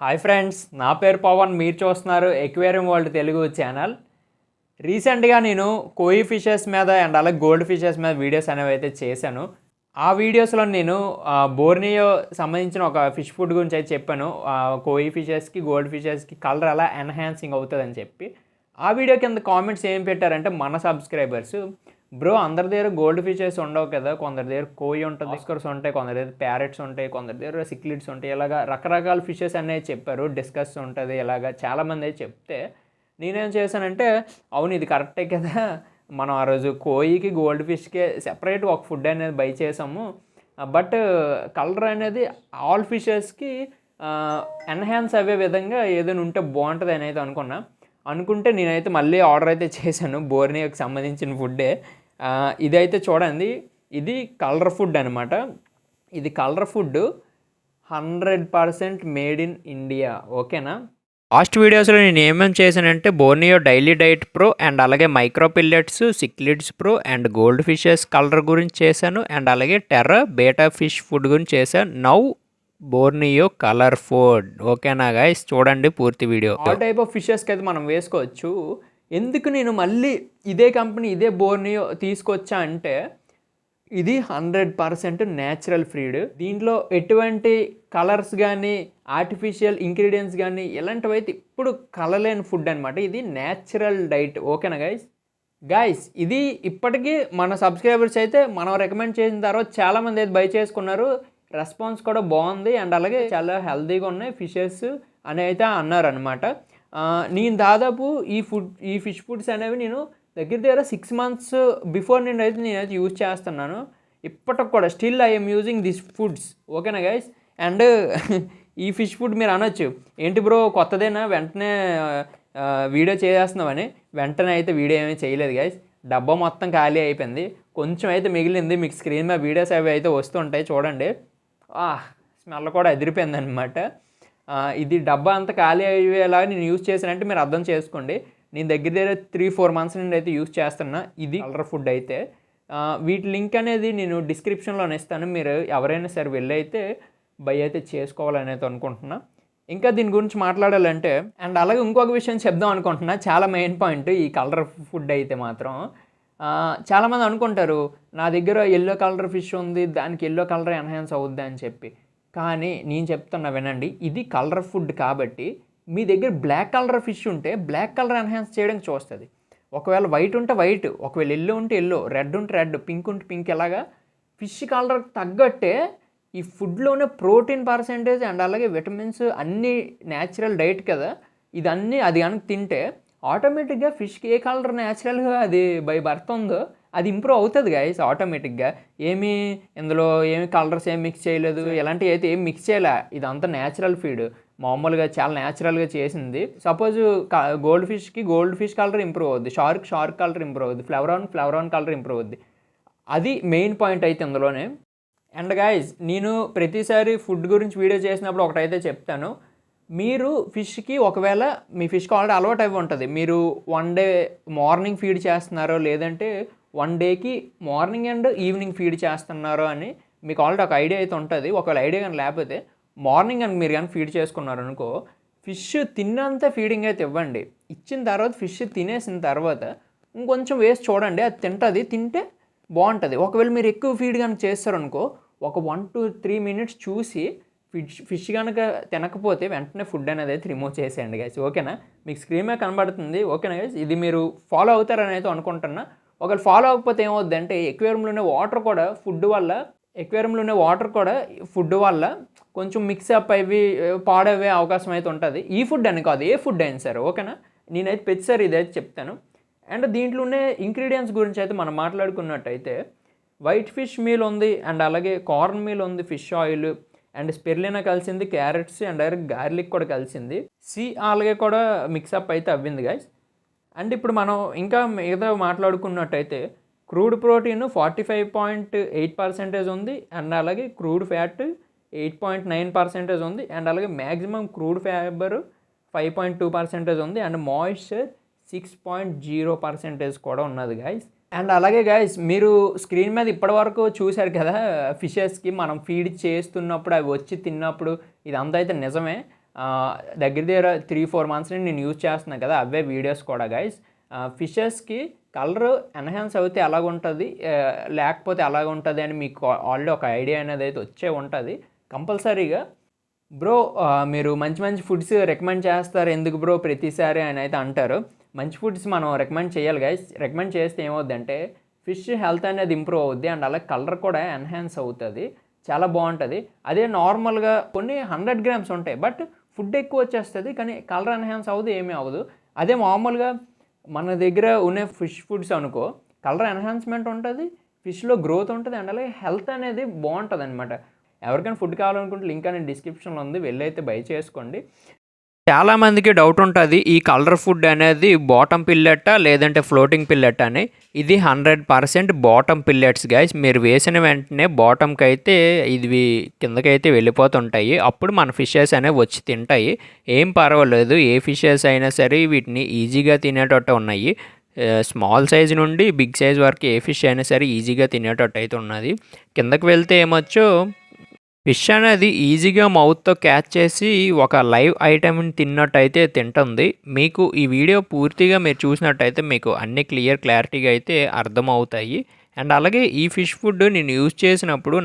Hi friends, నా పేరు పవన్. మీరు చూస్తున్నారు ఎక్వేరియం వరల్డ్ తెలుగు ఛానల్. రీసెంట్గా నేను కోయి ఫిషెస్ మీద అండ్ అలాగే గోల్డ్ ఫిషెస్ మీద వీడియోస్ అనేవి అయితే చేశాను. ఆ వీడియోస్లో నేను బోర్నియో సంబంధించిన ఒక ఫిష్ ఫుడ్ గురించి అయితే చెప్పాను. కోయి ఫిషెస్కి గోల్డ్ ఫిషెస్కి కలర్ ఎలా ఎన్హాన్సింగ్ అవుతుందని చెప్పి. ఆ వీడియో కింద కామెంట్స్ ఏం పెట్టారంటే మన సబ్స్క్రైబర్స్, బ్రో అందరి దగ్గర గోల్డ్ ఫిషెస్ ఉండవు కదా, కొందరి దగ్గర కోయి ఉంటుంది, ఆస్కర్స్ ఉంటాయి, కొందరి దగ్గర ప్యారెట్స్ ఉంటాయి, కొందరి దగ్గర సిక్లిడ్స్ ఉంటాయి, ఇలాగా రకరకాల ఫిషెస్ అనేవి చెప్పారు. డిస్కస్ ఉంటుంది ఇలాగా చాలామంది అయితే చెప్తే నేనేం చేశానంటే, అవును ఇది కరెక్టే కదా, మనం ఆ రోజు కోయికి గోల్డ్ ఫిష్కే సెపరేట్ ఒక ఫుడ్ అనేది బై చేసాము, బట్ కలర్ అనేది ఆల్ ఫిషెస్కి ఎన్హాన్స్ అయ్యే విధంగా ఏదైనా ఉంటే బాగుంటుంది అని అయితే అనుకుంటే నేనైతే మళ్ళీ ఆర్డర్ అయితే చేశాను బోర్నియోకి సంబంధించిన ఫుడ్డే. ఇదైతే చూడండి, ఇది కలర్ ఫుడ్ అనమాట. ఇది colour food 100% made in India. ఓకేనా. లాస్ట్ వీడియోస్లో నేను ఏమేమి చేశానంటే Borneo daily diet pro and అలాగే micro pellets, cichlids pro and gold fishes colour గురించి చేశాను అండ్ అలాగే టెర్రా బేటా ఫిష్ ఫుడ్ గురించి చేశాను. Now Borneo colour food. ఓకేనా గైస్, చూడండి పూర్తి వీడియో. ఆల్ టైప్ ఆఫ్ ఫిషెస్కి అయితే మనం వేసుకోవచ్చు. ఎందుకు నేను మళ్ళీ ఇదే కంపెనీ ఇదే బోర్నియో తీసుకొచ్చా అంటే, ఇది 100% న్యాచురల్ ఫీడ్. దీంట్లో ఎటువంటి కలర్స్ కానీ ఆర్టిఫిషియల్ ఇంగ్రీడియంట్స్ కానీ ఇలాంటివి అయితే ఇప్పుడు కలలేని ఫుడ్ అనమాట. ఇది న్యాచురల్ డైట్. ఓకేనా గైస్ ఇది ఇప్పటికీ మన సబ్స్క్రైబర్స్ అయితే మనం రికమెండ్ చేసిన తర్వాత చాలామంది అయితే బై చేసుకున్నారు. రెస్పాన్స్ కూడా బాగుంది అండ్ అలాగే చాలా హెల్తీగా ఉన్నాయి ఫిషెస్ అని అయితే అన్నారు అనమాట. నేను దాదాపు ఈ ఫిష్ ఫుడ్స్ అనేవి నేను దగ్గర 6 months బిఫోర్ నేనైతే యూజ్ చేస్తున్నాను. ఇప్పటికి కూడా still I'm using this foods. ఓకేనా గైస్. అండ్ ఈ ఫిష్ ఫుడ్ మీరు అనొచ్చు, ఏంటి బ్రో కొత్తదేనా వెంటనే వీడియో చేసేస్తున్నామని. వెంటనే అయితే వీడియో ఏమీ చేయలేదు గైస్. డబ్బా మొత్తం ఖాళీ అయిపోయింది, కొంచెం అయితే మిగిలింది. మీకు స్క్రీన్ మీద వీడియోస్ అవి అయితే వస్తుంటాయి చూడండి. స్మెల్ కూడా ఎదిరిపోయింది అనమాట. ఇది డబ్బా అంతా ఖాళీ అయ్యేలాగా నేను యూజ్ చేశానంటే మీరు అర్థం చేసుకోండి. నేను దగ్గర 3-4 months నుండి అయితే యూజ్ చేస్తున్నా ఇది కలర్ ఫుడ్ అయితే. వీటి లింక్ అనేది నేను డిస్క్రిప్షన్లోనే ఇస్తాను. మీరు ఎవరైనా సరే వెళ్ళి అయితే బై అయితే చేసుకోవాలని అయితే అనుకుంటున్నా. ఇంకా దీని గురించి మాట్లాడాలంటే అండ్ అలాగే ఇంకొక విషయం చెప్దాం అనుకుంటున్నా, చాలా మెయిన్ పాయింట్ ఈ కలర్ ఫుడ్ అయితే మాత్రం. చాలామంది అనుకుంటారు నా దగ్గర ఎల్లో కలర్ ఫిష్ ఉంది, దానికి ఎల్లో కలర్ ఎన్హాన్స్ అవుద్ది అని చెప్పి. కానీ నేను చెప్తున్నా వినండి, ఇది కలర్ ఫుడ్ కాబట్టి మీ దగ్గర బ్లాక్ కలర్ ఫిష్ ఉంటే బ్లాక్ కలర్ ఎన్హాన్స్ చేయడానికి చూస్తుంది. ఒకవేళ వైట్ ఉంటే వైట్, ఒకవేళ ఎల్లో ఉంటే ఎల్లో, రెడ్ ఉంటే రెడ్, పింక్ ఉంటే పింక్, ఇలాగా ఫిష్ కలర్కి తగ్గట్టే ఈ ఫుడ్లోనే ప్రోటీన్ పర్సెంటేజ్ అండ్ అలాగే విటమిన్స్ అన్నీ న్యాచురల్ డైట్ కదా, ఇదన్నీ అది కనుక తింటే ఆటోమేటిక్గా ఫిష్కి ఏ కలర్ న్యాచురల్గా అది బై బర్త్ ఉందో అది ఇంప్రూవ్ అవుతుంది గైస్ ఆటోమేటిక్గా. ఇందులో ఏమి కలర్స్ ఏం మిక్స్ చేయలేదు, ఇలాంటివి అయితే ఏం మిక్స్ చేయలే. ఇదంతా న్యాచురల్ ఫీడ్, మామూలుగా చాలా న్యాచురల్గా చేసింది. Suppose gold fish colour improve అవుద్ది, షార్క్ కలర్ ఇంప్రూవ్ అవుద్ది, ఫ్లవరాన్ కలర్ ఇంప్రూవ్ అవుద్ది. అది మెయిన్ పాయింట్ అయితే ఇందులోనే. అండ్ గైజ్ నేను ప్రతిసారి ఫుడ్ గురించి వీడియో చేసినప్పుడు ఒకటైతే చెప్తాను, మీరు ఫిష్కి ఒకవేళ మీ ఫిష్కి ఆల్రెడీ అలవాటు అయి ఉంటుంది, మీరు 1 day మార్నింగ్ ఫీడ్ చేస్తున్నారో లేదంటే 1 dayకి మార్నింగ్ అండ్ ఈవినింగ్ ఫీడ్ చేస్తున్నారో అని మీకు ఆల్రెడీ ఒక ఐడియా అయితే ఉంటుంది. ఒకవేళ ఐడియా కానీ లేకపోతే మార్నింగ్ అని మీరు కానీ ఫీడ్ చేసుకున్నారు అనుకో, ఫిష్ తిన్నంత ఫీడింగ్ అయితే ఇవ్వండి. ఇచ్చిన తర్వాత ఫిష్ తినేసిన తర్వాత ఇంకొంచెం వేసి చూడండి, అది తింటే బాగుంటుంది. ఒకవేళ మీరు ఎక్కువ ఫీడ్ కనుక చేస్తారనుకో, ఒక 1 to 3 minutes చూసి ఫిష్ కనుక తినకపోతే వెంటనే ఫుడ్ అనేది అయితే రిమూవ్ చేసేయండి గైస్. ఓకేనా. మీకు స్క్రీన్ మీద కనబడుతుంది. ఓకేనా గైస్, ఇది మీరు ఫాలో అవుతారని అయితే అనుకుంటున్నా. ఒకవేళ ఫాలో అవ్వకపోతే ఏమవుద్ది అంటే ఎక్వేరియంలోనే వాటర్ కూడా కొంచెం మిక్సప్ అవి పాడవే అవకాశం అయితే ఉంటుంది. ఈ ఫుడ్ అని కాదు, ఏ ఫుడ్ అయినా సరే. ఓకేనా. నేనైతే ప్రతిసారి ఇదైతే చెప్తాను. అండ్ దీంట్లోనే ఇంగ్రీడియంట్స్ గురించి అయితే మనం మాట్లాడుకున్నట్టయితే వైట్ ఫిష్ మీల్ ఉంది అండ్ అలాగే కార్న్ మీల్ ఉంది, ఫిష్ ఆయిల్ అండ్ స్పిరులినా కలిసింది, క్యారెట్స్ అండ్ గార్లిక్ కూడా కలిసింది, సీ ఆల్గే కూడా మిక్సప్ అయితే అవ్వింది గైస్. అండ్ ఇప్పుడు మనం ఇంకా మిగతా మాట్లాడుకున్నట్టయితే క్రూడ్ ప్రోటీన్ 45.8% ఉంది అండ్ అలాగే క్రూడ్ ఫ్యాట్ 8.9% ఉంది అండ్ అలాగే మ్యాక్సిమం క్రూడ్ ఫైబర్ 5.2% ఉంది అండ్ మాయిశ్చర్ 6.0% కూడా ఉన్నది గైస్. అండ్ అలాగే గైస్ మీరు స్క్రీన్ మీద ఇప్పటివరకు చూశారు కదా, ఫిషెస్కి మనం ఫీడ్ చేస్తున్నప్పుడు అవి వచ్చి తిన్నప్పుడు ఇదంతా అయితే నిజమే. దగ్గర దగ్గర 3-4 మంత్స్ నుండి నేను యూజ్ చేస్తున్నాను కదా, అవే వీడియోస్ కూడా గైస్. ఫిషెస్కి కలర్ ఎన్హాన్స్ అయితే ఎలాగుంటుంది, లేకపోతే అలాగుంటుంది అని మీకు ఆల్రెడీ ఒక ఐడియా అనేది అయితే వచ్చే ఉంటుంది కంపల్సరీగా. బ్రో మీరు మంచి మంచి ఫుడ్స్ రికమెండ్ చేస్తారు ఎందుకు బ్రో ప్రతిసారి అని అయితే అంటారు. మంచి ఫుడ్స్ మనం రికమెండ్ చేయాలి గైస్. రికమెండ్ చేస్తే ఏమవుద్దంటే ఫిష్ హెల్త్ అనేది ఇంప్రూవ్ అవుద్ది అండ్ అలాగే కలర్ కూడా ఎన్హాన్స్ అవుతుంది, చాలా బాగుంటుంది. అదే నార్మల్గా కొన్ని 100 గ్రామ్స్ ఉంటాయి బట్ ఫుడ్ ఎక్కువ వచ్చేస్తుంది కానీ కలర్ ఎన్హాన్స్ అవ్వదు, ఏమీ అవ్వదు. అదే మామూలుగా మన దగ్గర ఉన్న ఫిష్ ఫుడ్స్ అనుకో కలర్ ఎన్హాన్స్మెంట్ ఉంటుంది, ఫిష్లో గ్రోత్ ఉంటుంది అండ్ అలాగే హెల్త్ అనేది బాగుంటుంది అనమాట. ఎవరికైనా ఫుడ్ కావాలనుకుంటే లింక్ అనేది డిస్క్రిప్షన్లో ఉంది, వెళ్ళైతే బై చేసుకోండి. చాలామందికి డౌట్ ఉంటుంది ఈ కలర్ ఫుడ్ అనేది బాటమ్ పిల్లెట్ లేదంటే ఫ్లోటింగ్ పిల్లెట్ అని. ఇది 100% బాటమ్ పిల్లెట్స్ గైస్. మీరు వేసిన వెంటనే బాటమ్కి అయితే ఇది కిందకైతే వెళ్ళిపోతుంటాయి, అప్పుడు మన ఫిషెస్ అనేవి వచ్చి తింటాయి. ఏం పర్వాలేదు, ఏ ఫిషెస్ అయినా సరే వీటిని ఈజీగా తినేటట్టు ఉన్నాయి. స్మాల్ సైజ్ నుండి బిగ్ సైజ్ వరకు ఏ ఫిష్ అయినా సరే ఈజీగా తినేటట్టు అయితే ఉన్నది. కిందకి వెళ్తే ఏమొచ్చో ఫిష్ అనేది ఈజీగా మౌత్తో క్యాచ్ చేసి ఒక లైవ్ ఐటెంని తిన్నట్టయితే తింటుంది. మీకు ఈ వీడియో పూర్తిగా మీరు చూసినట్టయితే మీకు అన్ని క్లారిటీగా అయితే అర్థమవుతాయి. అండ్ అలాగే ఈ ఫిష్ ఫుడ్ నేను యూజ్ చేసినప్పుడు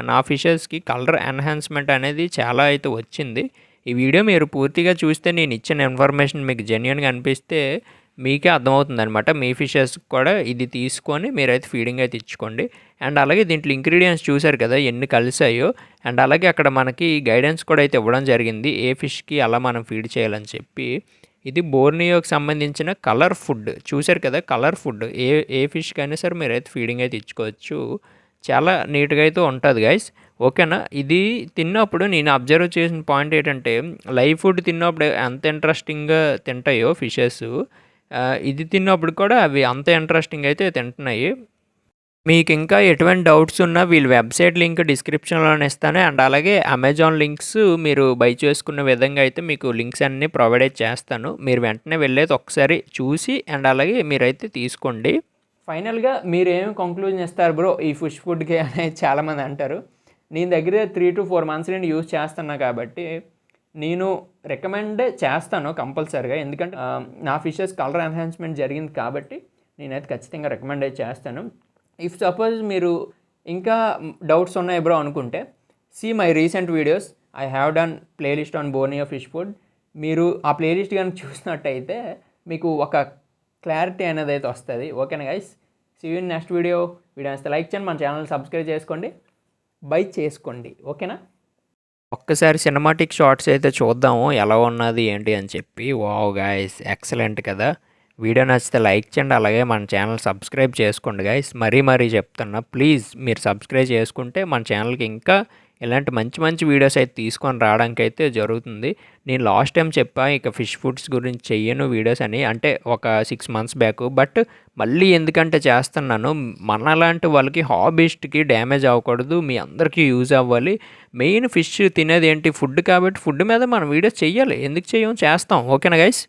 నా ఫిషెస్కి కలర్ ఎన్హాన్స్మెంట్ అనేది చాలా అయితే వచ్చింది. ఈ వీడియో మీరు పూర్తిగా చూస్తే నేను ఇచ్చిన ఇన్ఫర్మేషన్ మీకు జెన్యూన్గా అనిపిస్తే మీకే అర్థమవుతుంది అనమాట. మీ ఫిషెస్ కూడా ఇది తీసుకొని మీరైతే ఫీడింగ్ అయితే ఇచ్చుకోండి. అండ్ అలాగే దీంట్లో ఇంగ్రీడియంట్స్ చూసారు కదా ఎన్ని కలిసాయో, అండ్ అలాగే అక్కడ మనకి గైడెన్స్ కూడా అయితే ఇవ్వడం జరిగింది ఏ ఫిష్కి అలా మనం ఫీడ్ చేయాలని చెప్పి. ఇది బోర్నియోకి సంబంధించిన కలర్ ఫుడ్ చూసారు కదా, కలర్ ఫుడ్ ఏ ఫిష్కి అయినా సరే మీరైతే ఫీడింగ్ అయితే ఇచ్చుకోవచ్చు. చాలా నీట్గా అయితే ఉంటుంది గైస్, ఓకేనా. ఇది తిన్నప్పుడు నేను అబ్జర్వ్ చేసిన పాయింట్ ఏంటంటే లైవ్ ఫుడ్ తిన్నప్పుడు ఎంత ఇంట్రెస్టింగ్గా తింటాయో ఫిషెస్, ఇది తిన్నప్పుడు కూడా అవి అంత ఇంట్రెస్టింగ్ అయితే తింటున్నాయి. మీకు ఇంకా ఎటువంటి డౌట్స్ ఉన్నా వీళ్ళ వెబ్సైట్ లింక్ డిస్క్రిప్షన్లోనే ఇస్తాను. అండ్ అలాగే అమెజాన్ లింక్స్ మీరు బై చేసుకున్న విధంగా అయితే మీకు లింక్స్ అన్నీ ప్రొవైడ్ చేస్తాను. మీరు వెంటనే వెళ్ళేది ఒకసారి చూసి అండ్ అలాగే మీరైతే తీసుకోండి. ఫైనల్గా మీరు ఏమి కంక్లూజన్ ఇస్తారు బ్రో ఈ ఫిష్ ఫుడ్కి అనేది చాలామంది అంటారు. నేను దగ్గర 3-4 మంత్స్ నుండి యూజ్ చేస్తున్నా కాబట్టి నేను రికమెండ్ చేస్తాను కంపల్సరీగా. ఎందుకంటే నా ఫిషెస్ కలర్ ఎన్హాన్స్మెంట్ జరిగింది కాబట్టి నేనైతే ఖచ్చితంగా రికమెండ్ చేస్తాను. ఇఫ్ సపోజ్ మీరు ఇంకా డౌట్స్ ఉన్నాయి బ్రో అనుకుంటే see my recent videos, I have done playlist on Borneo fish food. మీరు ఆ ప్లేలిస్ట్ కానీ చూసినట్టయితే మీకు ఒక క్లారిటీ అనేది అయితే వస్తుంది, ఓకేనా guys. See you in next video నచ్చితే లైక్ చేయండి, మన ఛానల్ సబ్స్క్రైబ్ చేసుకోండి, బై చేసుకోండి, ఓకేనా. ఒక్కసారి సినిమాటిక్ షార్ట్స్ అయితే చూద్దాము ఎలా ఉన్నది ఏంటి అని చెప్పి. వావ్ గైస్, ఎక్సలెంట్ కదా. వీడియో నచ్చితే లైక్ చేయండి, అలాగే మన ఛానల్ సబ్స్క్రైబ్ చేసుకోండి గైస్. మరీ చెప్తున్నా, ప్లీజ్ మీరు సబ్స్క్రైబ్ చేసుకుంటే మన ఛానల్కి ఇంకా ఇలాంటి మంచి మంచి వీడియోస్ అయితే తీసుకొని రావడానికి అయితే జరుగుతుంది. నేను లాస్ట్ టైం చెప్పా ఇక ఫిష్ ఫుడ్స్ గురించి చెయ్యను వీడియోస్ అని, అంటే ఒక 6 మంత్స్ బ్యాక్. బట్ మళ్ళీ ఎందుకంటే చేస్తున్నాను, మనలాంటి వాళ్ళకి హాబీస్ట్కి డ్యామేజ్ అవ్వకూడదు, మీ అందరికీ యూజ్ అవ్వాలి. మెయిన్ ఫిష్ తినేది ఏంటి, ఫుడ్ కాబట్టి ఫుడ్ మీద మనం వీడియోస్ చెయ్యాలి, ఎందుకు చేస్తాం, ఓకేనా గైస్.